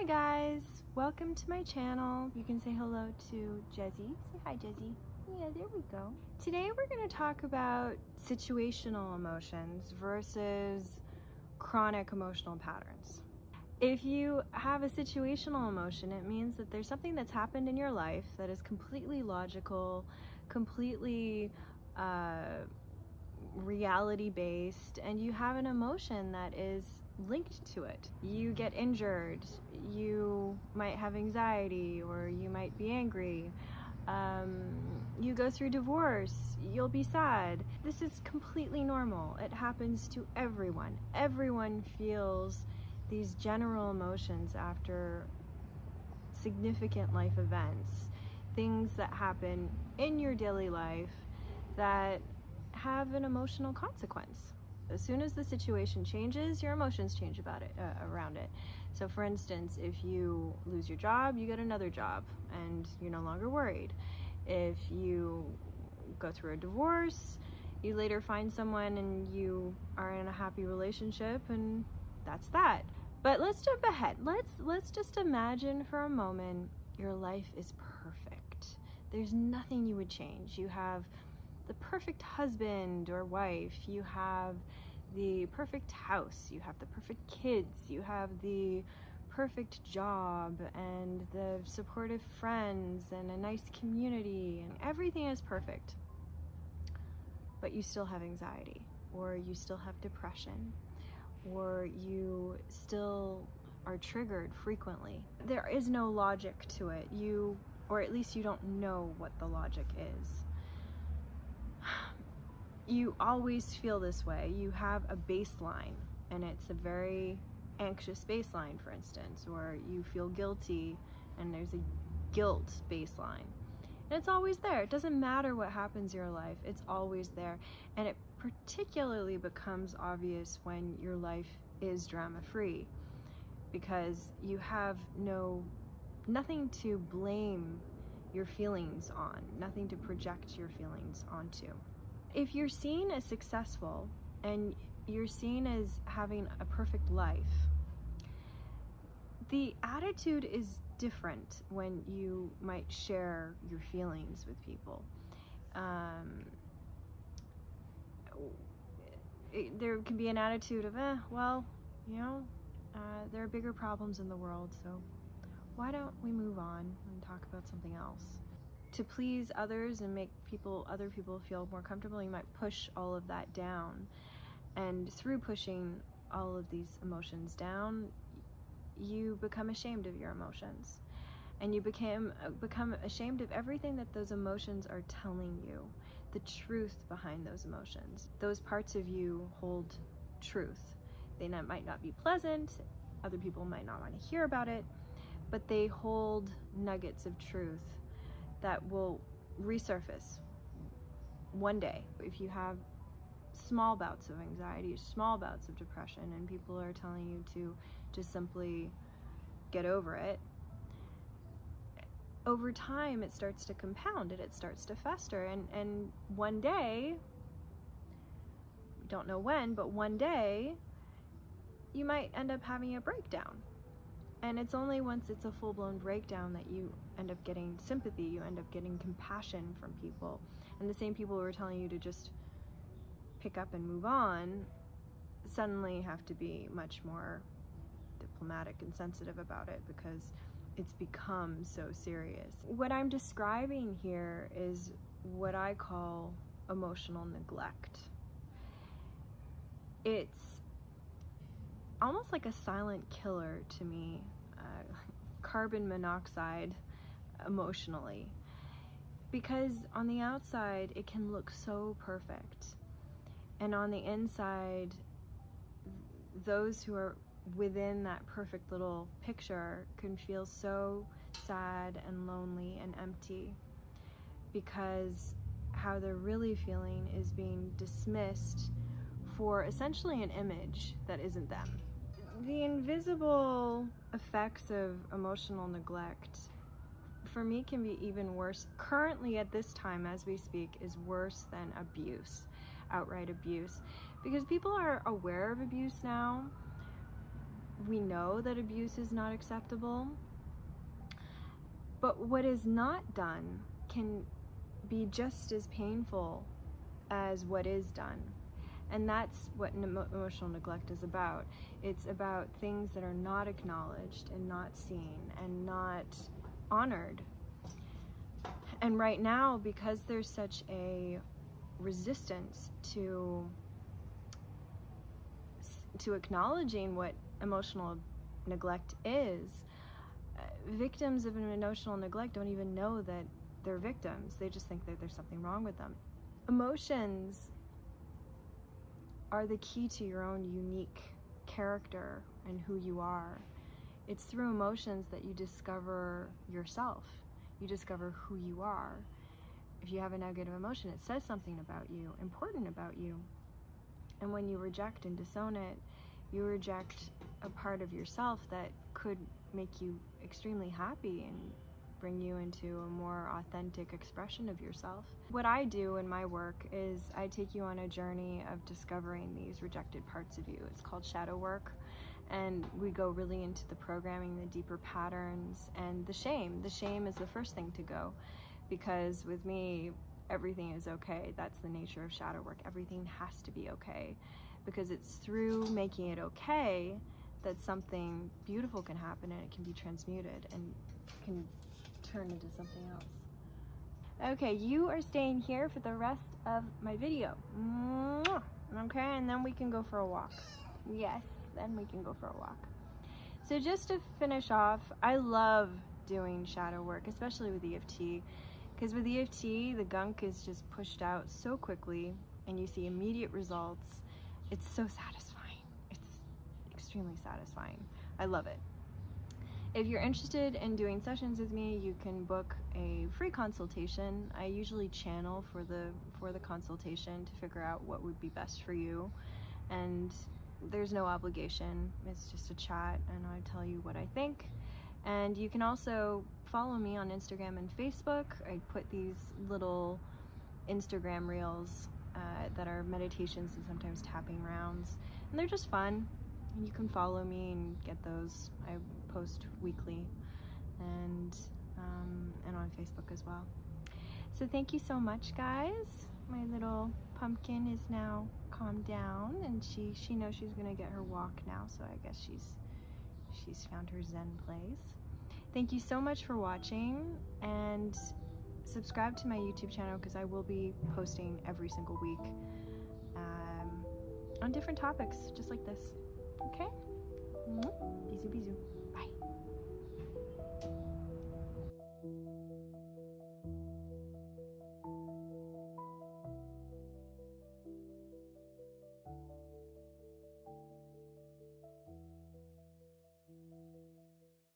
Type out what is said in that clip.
Hi guys, welcome to my channel. You can say hello to Jezzy. Say hi, Jezzy. Yeah, there we go. Today we're going to talk about situational emotions versus chronic emotional patterns. If you have a situational emotion, it means that there's something that's happened in your life that is completely logical, completely reality-based, and you have an emotion that is linked to it. You get injured, you might have anxiety, or you might be angry. You go through divorce, you'll be sad. This is completely normal. It happens to everyone. Everyone feels these general emotions after significant life events, things that happen in your daily life that have an emotional consequence. As soon as the situation changes, your emotions change about it, around it. So for instance, if you lose your job, you get another job and you're no longer worried. If you go through a divorce, you later find someone and you are in a happy relationship, and that's that. But let's jump ahead. Let's just imagine for a moment your life is perfect. There's nothing you would change. You have the perfect husband or wife, you have the perfect house, you have the perfect kids, you have the perfect job and the supportive friends and a nice community, and everything is perfect. But you still have anxiety, or you still have depression, or you still are triggered frequently. There is no logic to it. Or at least you don't know what the logic is. You always feel this way. You have a baseline, and it's a very anxious baseline, for instance, or you feel guilty and there's a guilt baseline. And it's always there. It doesn't matter what happens in your life, it's always there. And it particularly becomes obvious when your life is drama-free, because you have nothing to blame your feelings on, nothing to project your feelings onto. If you're seen as successful and you're seen as having a perfect life, the attitude is different when you might share your feelings with people. There can be an attitude of, well, there are bigger problems in the world, so why don't we move on and talk about something else? To please others and make other people feel more comfortable, you might push all of that down. And through pushing all of these emotions down, you become ashamed of your emotions. And you become ashamed of everything that those emotions are telling you, the truth behind those emotions. Those parts of you hold truth. They might not be pleasant, other people might not want to hear about it, but they hold nuggets of truth that will resurface one day. If you have small bouts of anxiety, small bouts of depression, and people are telling you to just simply get over it, over time it starts to compound and it starts to fester, and one day, don't know when, but one day you might end up having a breakdown. And it's only once it's a full-blown breakdown that you end up getting sympathy, you end up getting compassion from people. And the same people who are telling you to just pick up and move on suddenly have to be much more diplomatic and sensitive about it, because it's become so serious. What I'm describing here is what I call emotional neglect. It's almost like a silent killer to me, carbon monoxide emotionally, because on the outside it can look so perfect, and on the inside those who are within that perfect little picture can feel so sad and lonely and empty, because how they're really feeling is being dismissed for essentially an image that isn't them. The invisible effects of emotional neglect, for me, can be even worse. Currently, at this time, as we speak, is worse than abuse, outright abuse, because people are aware of abuse now, we know that abuse is not acceptable, but what is not done can be just as painful as what is done. And that's what emotional neglect is about. It's about things that are not acknowledged and not seen and not honored. And right now, because there's such a resistance to acknowledging what emotional neglect is, victims of an emotional neglect don't even know that they're victims. They just think that there's something wrong with them. Emotions are the key to your own unique character and who you are. It's through emotions that you discover yourself. You discover who you are. If you have a negative emotion, it says something about you, important about you. And when you reject and disown it, you reject a part of yourself that could make you extremely happy and bring you into a more authentic expression of yourself. What I do in my work is I take you on a journey of discovering these rejected parts of you. It's called shadow work, and we go really into the programming, the deeper patterns, and the shame. The shame is the first thing to go, because with me, everything is okay. That's the nature of shadow work. Everything has to be okay, because it's through making it okay that something beautiful can happen, and it can be transmuted and can turn into something else. Okay, you are staying here for the rest of my video. Okay, and then we can go for a walk. Yes, then we can go for a walk. So just to finish off, I love doing shadow work, especially with EFT, because with EFT, the gunk is just pushed out so quickly and you see immediate results. It's so satisfying. It's extremely satisfying. I love it. If you're interested in doing sessions with me, you can book a free consultation. I usually channel for the consultation to figure out what would be best for you, and there's no obligation. It's just a chat, and I tell you what I think. And you can also follow me on Instagram and Facebook. I put these little Instagram reels that are meditations and sometimes tapping rounds, and they're just fun. You can follow me and get those. I post weekly, and on Facebook as well. So thank you so much, guys. My little pumpkin is now calmed down, and she knows she's gonna get her walk now, so I guess she's found her zen place. Thank you so much for watching, and subscribe to my YouTube channel, because I will be posting every single week on different topics just like this. Okay? Bisous, bisous. Bye.